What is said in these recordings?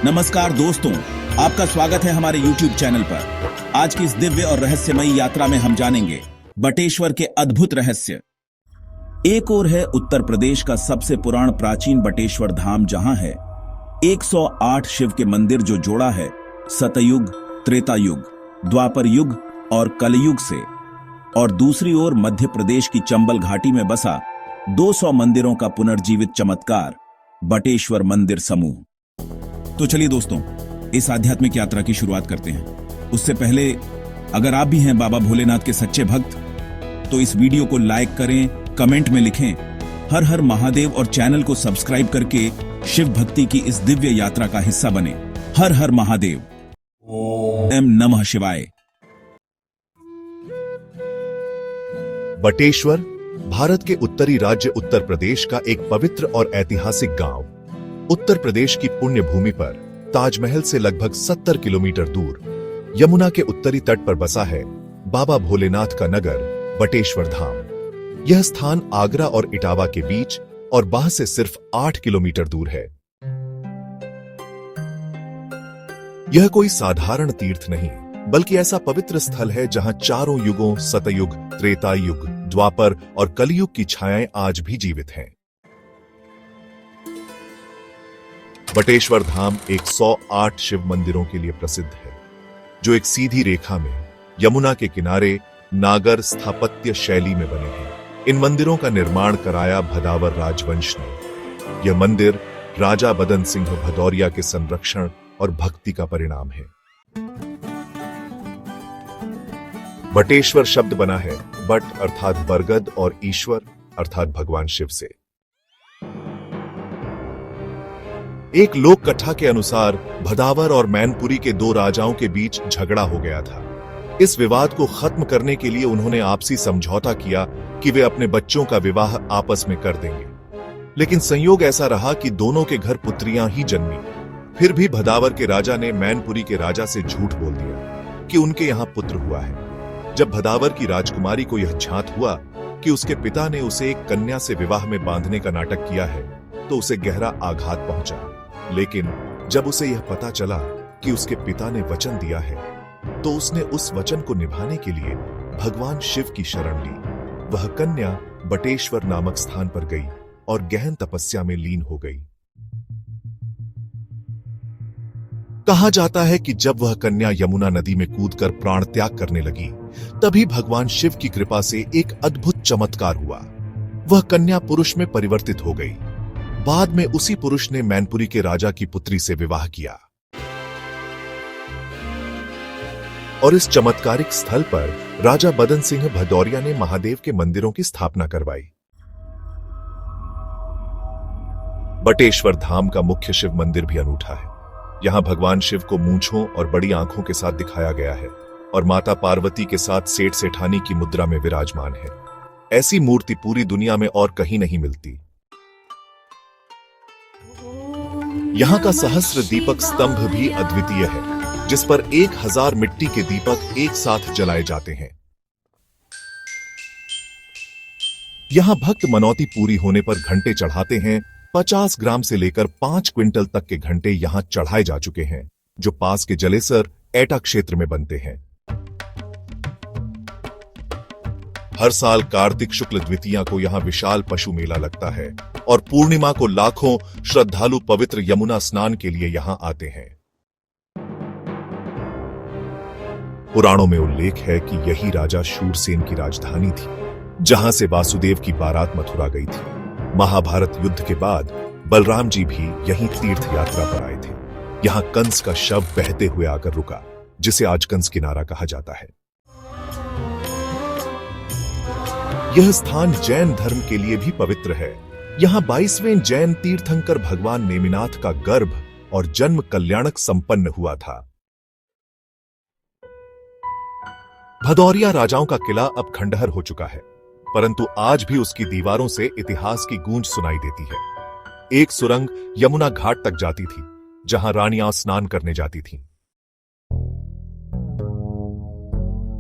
नमस्कार दोस्तों, आपका स्वागत है हमारे YouTube चैनल पर। आज की इस दिव्य और रहस्यमयी यात्रा में हम जानेंगे बटेश्वर के अद्भुत रहस्य। एक ओर है उत्तर प्रदेश का सबसे पुराना प्राचीन बटेश्वर धाम, जहां है 108 शिव के मंदिर जो जोड़ा है सतयुग, त्रेता युग, द्वापर युग और कलयुग से। और दूसरी ओर मध्य प्रदेश की चंबल घाटी में बसा 200 मंदिरों का पुनर्जीवित चमत्कार बटेश्वर मंदिर समूह। तो चलिए दोस्तों, इस आध्यात्मिक यात्रा की शुरुआत करते हैं। उससे पहले अगर आप भी हैं बाबा भोलेनाथ के सच्चे भक्त, तो इस वीडियो को लाइक करें, कमेंट में लिखें हर हर महादेव और चैनल को सब्सक्राइब करके शिव भक्ति की इस दिव्य यात्रा का हिस्सा बने। हर हर महादेव। ओम नमः शिवाय। बटेश्वर भारत के उत्तरी राज्य उत्तर प्रदेश का एक पवित्र और ऐतिहासिक गांव। उत्तर प्रदेश की पुण्य भूमि पर ताजमहल से लगभग 70 किलोमीटर दूर यमुना के उत्तरी तट पर बसा है बाबा भोलेनाथ का नगर बटेश्वर धाम। यह स्थान आगरा और इटावा के बीच और बाह से सिर्फ 8 किलोमीटर दूर है। यह कोई साधारण तीर्थ नहीं, बल्कि ऐसा पवित्र स्थल है जहां चारों युगों सतयुग, त्रेता युग, द्वापर और कलयुग की छायाएं आज भी जीवित हैं। बटेश्वर धाम 108 शिव मंदिरों के लिए प्रसिद्ध है, जो एक सीधी रेखा में यमुना के किनारे नागर स्थापत्य शैली में बने हैं। इन मंदिरों का निर्माण कराया भदावर राजवंश ने। यह मंदिर राजा बदन सिंह भदौरिया के संरक्षण और भक्ति का परिणाम है। बटेश्वर शब्द बना है बट अर्थात बरगद और ईश्वर अर्थात भगवान शिव से। एक लोक कथा के अनुसार भदावर और मैनपुरी के दो राजाओं के बीच झगड़ा हो गया था। इस विवाद को खत्म करने के लिए उन्होंने आपसी समझौता किया कि वे अपने बच्चों का विवाह आपस में कर देंगे। लेकिन संयोग ऐसा रहा कि दोनों के घर पुत्रियां ही जन्मी। फिर भी भदावर के राजा ने मैनपुरी के राजा से झूठ बोल दिया कि उनके यहां पुत्र हुआ है। जब भदावर की राजकुमारी को यह झांत हुआ कि उसके पिता ने उसे एक कन्या से विवाह में बांधने का नाटक किया है, तो उसे गहरा आघात पहुंचा। लेकिन जब उसे यह पता चला कि उसके पिता ने वचन दिया है, तो उसने उस वचन को निभाने के लिए भगवान शिव की शरण ली। वह कन्या बटेश्वर नामक स्थान पर गई और गहन तपस्या में लीन हो गई। कहा जाता है कि जब वह कन्या यमुना नदी में कूदकर प्राण त्याग करने लगी, तभी भगवान शिव की कृपा से एक अद्भुत चमत्कार हुआ। वह कन्या पुरुष में परिवर्तित हो गई। बाद में उसी पुरुष ने मैनपुरी के राजा की पुत्री से विवाह किया और इस चमत्कारिक स्थल पर राजा बदन सिंह भदौरिया ने महादेव के मंदिरों की स्थापना करवाई। बटेश्वर धाम का मुख्य शिव मंदिर भी अनूठा है। यहां भगवान शिव को मूंछों और बड़ी आंखों के साथ दिखाया गया है और माता पार्वती के साथ सेठ सेठानी की मुद्रा में विराजमान है। ऐसी मूर्ति पूरी दुनिया में और कहीं नहीं मिलती। यहां का सहस्र दीपक स्तंभ भी अद्वितीय है, जिस पर 1000 मिट्टी के दीपक एक साथ जलाए जाते हैं। यहां भक्त मनौती पूरी होने पर घंटे चढ़ाते हैं। 50 ग्राम से लेकर 5 क्विंटल तक के घंटे यहां चढ़ाए जा चुके हैं, जो पास के जलेसर एटा क्षेत्र में बनते हैं। हर साल कार्तिक शुक्ल द्वितीया को यहां विशाल पशु मेला लगता है और पूर्णिमा को लाखों श्रद्धालु पवित्र यमुना स्नान के लिए यहां आते हैं। पुराणों में उल्लेख है कि यही राजा शूरसेन की राजधानी थी, जहां से वासुदेव की बारात मथुरा गई थी। महाभारत युद्ध के बाद बलराम जी भी यहीं तीर्थ यात्रा पर आए थे। यहां कंस का शव बहते हुए आकर रुका, जिसे आज कंस किनारा कहा जाता है। यह स्थान जैन धर्म के लिए भी पवित्र है। यहां 22वें जैन तीर्थंकर भगवान नेमिनाथ का गर्भ और जन्म कल्याणक संपन्न हुआ था। भदौरिया राजाओं का किला अब खंडहर हो चुका है, परंतु आज भी उसकी दीवारों से इतिहास की गूंज सुनाई देती है। एक सुरंग यमुना घाट तक जाती थी, जहां रानियां स्नान करने जाती थीं।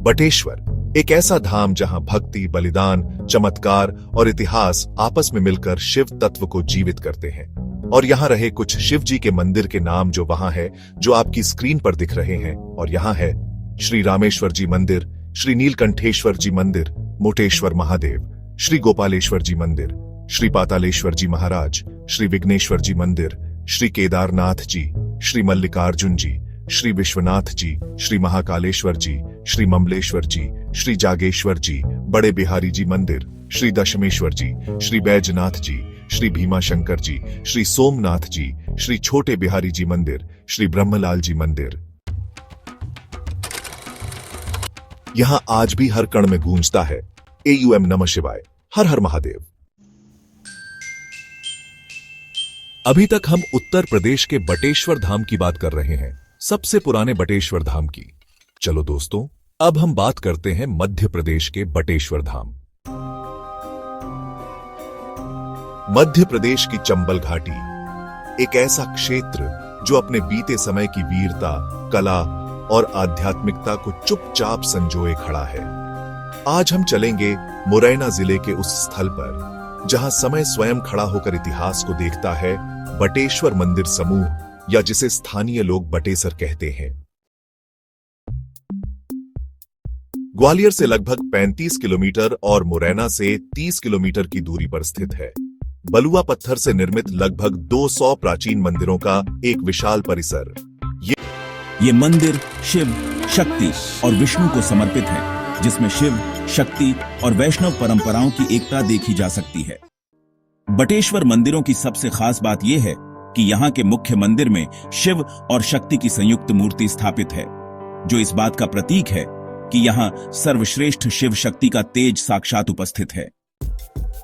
बटेश्वर एक ऐसा धाम जहां भक्ति, बलिदान, चमत्कार और इतिहास आपस में मिलकर शिव तत्व को जीवित करते हैं और यहाँ रहे कुछ शिव जी के मंदिर के नाम जो वहां है, जो आपकी स्क्रीन पर दिख रहे हैं। और यहाँ है श्री रामेश्वर जी मंदिर, श्री नीलकंठेश्वर जी मंदिर, मोटेश्वर महादेव, श्री गोपालेश्वर जी मंदिर, श्री पातालेश्वर जी महाराज, श्री विघ्नेश्वर जी मंदिर, श्री केदारनाथ जी, श्री मल्लिकार्जुन जी, श्री विश्वनाथ जी, श्री महाकालेश्वर जी, श्री ममलेश्वर जी, श्री जागेश्वर जी, बड़े बिहारी जी मंदिर, श्री दशमेश्वर जी, श्री बैजनाथ जी, श्री भीमाशंकर जी, श्री सोमनाथ जी, श्री छोटे बिहारी जी मंदिर, श्री ब्रह्मलाल जी मंदिर। यहां आज भी हर कण में गूंजता है AUM नमः शिवाय, हर हर महादेव। अभी तक हम उत्तर प्रदेश के बटेश्वर धाम की बात कर रहे हैं, सबसे पुराने बटेश्वर धाम की। चलो दोस्तों, अब हम बात करते हैं मध्य प्रदेश के बटेश्वर धाम। मध्य प्रदेश की चंबल घाटी एक ऐसा क्षेत्र जो अपने बीते समय की वीरता, कला और आध्यात्मिकता को चुपचाप संजोए खड़ा है। आज हम चलेंगे मुरैना जिले के उस स्थल पर जहां समय स्वयं खड़ा होकर इतिहास को देखता है, बटेश्वर मंदिर समूह, या जिसे स्थानीय लोग बटेसर कहते हैं। ग्वालियर से लगभग 35 किलोमीटर और मुरैना से 30 किलोमीटर की दूरी पर स्थित है। बलुआ पत्थर से निर्मित लगभग 200 प्राचीन मंदिरों का एक विशाल परिसर। ये मंदिर शिव, शक्ति और विष्णु को समर्पित है, जिसमें शिव, शक्ति और वैष्णव परंपराओं की एकता देखी जा सकती है। बटेश्वर मंदिरों की सबसे खास बात यह है कि यहाँ के मुख्य मंदिर में शिव और शक्ति की संयुक्त मूर्ति स्थापित है, जो इस बात का प्रतीक है कि यहाँ सर्वश्रेष्ठ शिव शक्ति का तेज साक्षात उपस्थित है।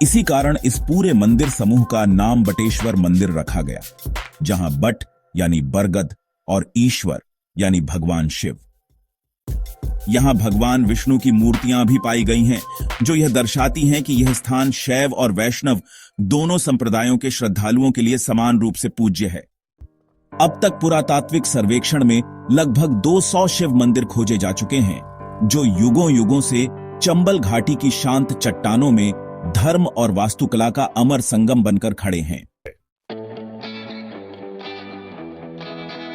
इसी कारण इस पूरे मंदिर समूह का नाम बटेश्वर मंदिर रखा गया, जहां बट यानी बरगद और ईश्वर यानी भगवान शिव। यहां भगवान विष्णु की मूर्तियां भी पाई गई हैं, जो यह दर्शाती हैं कि यह स्थान शैव और वैष्णव दोनों संप्रदायों के श्रद्धालुओं के लिए समान रूप से पूज्य है। अब तक पुरातात्विक सर्वेक्षण में लगभग 200 शिव मंदिर खोजे जा चुके हैं, जो युगों युगों से चंबल घाटी की शांत चट्टानों में धर्म और वास्तुकला का अमर संगम बनकर खड़े हैं।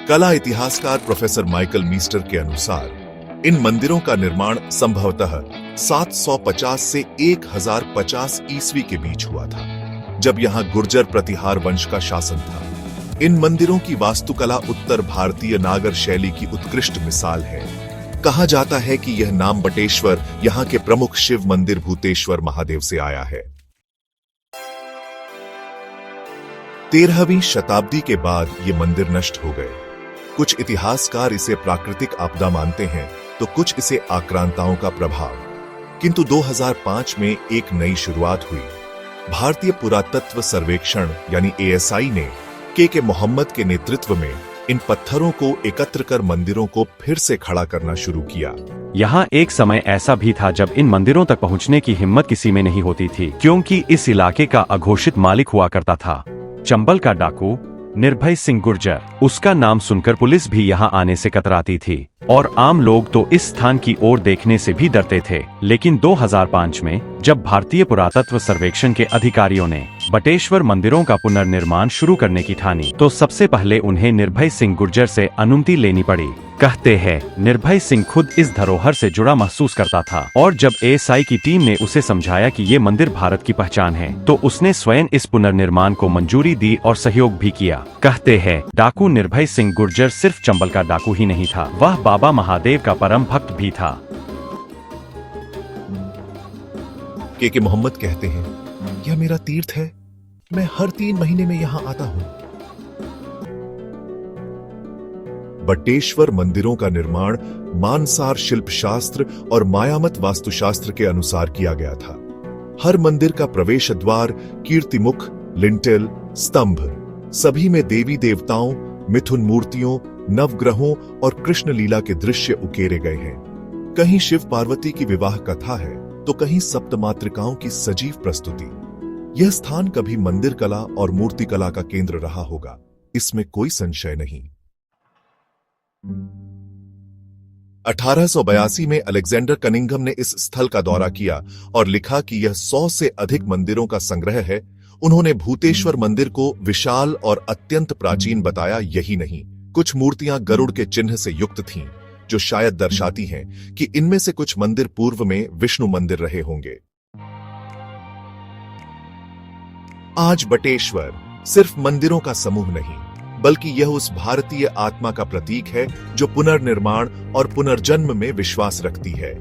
कला इतिहासकार प्रोफेसर माइकल मीस्टर के अनुसार इन मंदिरों का निर्माण संभवतः 750 से 1050 ईस्वी के बीच हुआ था, जब यहां गुर्जर प्रतिहार वंश का शासन था। इन मंदिरों की वास्तुकला उत्तर भारतीय नागर शैली की उत्कृष्ट मिसाल है। कहा जाता है कि यह नाम बटेश्वर यहां के प्रमुख शिव मंदिर भूतेश्वर महादेव से आया है। 13वीं शताब्दी के बाद ये मंदिर नष्ट हो गए। कुछ इतिहासकार इसे प्राकृतिक आपदा मानते हैं, तो कुछ इसे आक्रांताओं का प्रभाव। किंतु 2005 में एक नई शुरुआत हुई। भारतीय पुरातत्व सर्वेक्षण यानी ASI ने के मोहम्मद के नेतृत्व में इन पत्थरों को एकत्र कर मंदिरों को फिर से खड़ा करना शुरू किया। यहाँ एक समय ऐसा भी था जब इन मंदिरों तक पहुँचने की हिम्मत किसी में नहीं होती थी, क्योंकि इस इलाके का अघोषित मालिक हुआ करता था चंबल का डाकू निर्भय सिंह गुर्जर। उसका नाम सुनकर पुलिस भी यहाँ आने से कतराती थी और आम लोग तो इस स्थान की ओर देखने से भी डरते थे। लेकिन 2005 में जब भारतीय पुरातत्व सर्वेक्षण के अधिकारियों ने बटेश्वर मंदिरों का पुनर्निर्माण शुरू करने की ठानी, तो सबसे पहले उन्हें निर्भय सिंह गुर्जर से अनुमति लेनी पड़ी। कहते हैं निर्भय सिंह खुद इस धरोहर से जुड़ा महसूस करता था, और जब ASI की टीम ने उसे समझाया कि ये मंदिर भारत की पहचान है, तो उसने स्वयं इस पुनर्निर्माण को मंजूरी दी और सहयोग भी किया। कहते हैं डाकू निर्भय सिंह गुर्जर सिर्फ चंबल का डाकू ही नहीं था, वह बाबा महादेव का परम भक्त भी था। के मोहम्मद कहते हैं, यह मेरा तीर्थ है, मैं हर 3 महीने में यहाँ आता हूँ। बटेश्वर मंदिरों का निर्माण मानसार शिल्प शास्त्र और मायामत वास्तुशास्त्र के अनुसार किया गया था। हर मंदिर का प्रवेश द्वार, कीर्तिमुख, लिंटेल, स्तंभ सभी में देवी देवताओं, मिथुन मूर्तियों, नवग्रहों और कृष्ण लीला के दृश्य उकेरे गए हैं। कहीं शिव पार्वती की विवाह कथा है, तो कहीं सप्तमातृकाओं की सजीव प्रस्तुति। यह स्थान कभी मंदिर कला और मूर्ति कला का केंद्र रहा होगा, इसमें कोई संशय नहीं। 1882 में अलेक्जेंडर कनिंघम ने इस स्थल का दौरा किया और लिखा कि यह 100 से अधिक मंदिरों का संग्रह है। उन्होंने भूतेश्वर मंदिर को विशाल और अत्यंत प्राचीन बताया। यही नहीं, कुछ मूर्तियां गरुड़ के चिन्ह से युक्त थीं, जो शायद दर्शाती हैं कि इनमें से कुछ मंदिर पूर्व में विष्णु मंदिर रहे होंगे। आज बटेश्वर सिर्फ मंदिरों का समूह नहीं, बल्कि यह उस भारतीय आत्मा का प्रतीक है जो पुनर्निर्माण और पुनर्जन्म में विश्वास रखती है।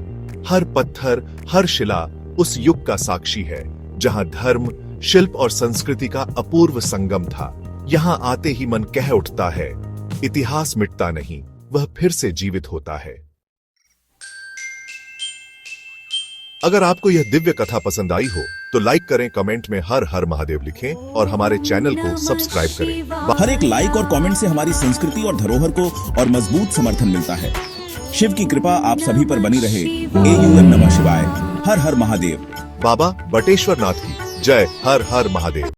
हर पत्थर, हर शिला उस युग का साक्षी है जहां धर्म, शिल्प और संस्कृति का अपूर्व संगम था। यहां आते ही मन कह उठता है, इतिहास मिटता नहीं, वह फिर से जीवित होता है। अगर आपको यह दिव्य कथा पसंद आई हो तो लाइक करें, कमेंट में हर हर महादेव लिखें और हमारे चैनल को सब्सक्राइब करें। हर एक लाइक और कमेंट से हमारी संस्कृति और धरोहर को और मजबूत समर्थन मिलता है। शिव की कृपा आप सभी पर बनी रहे। AUM नमः शिवाय। हर हर महादेव। बाबा बटेश्वर नाथ की जय। हर हर महादेव।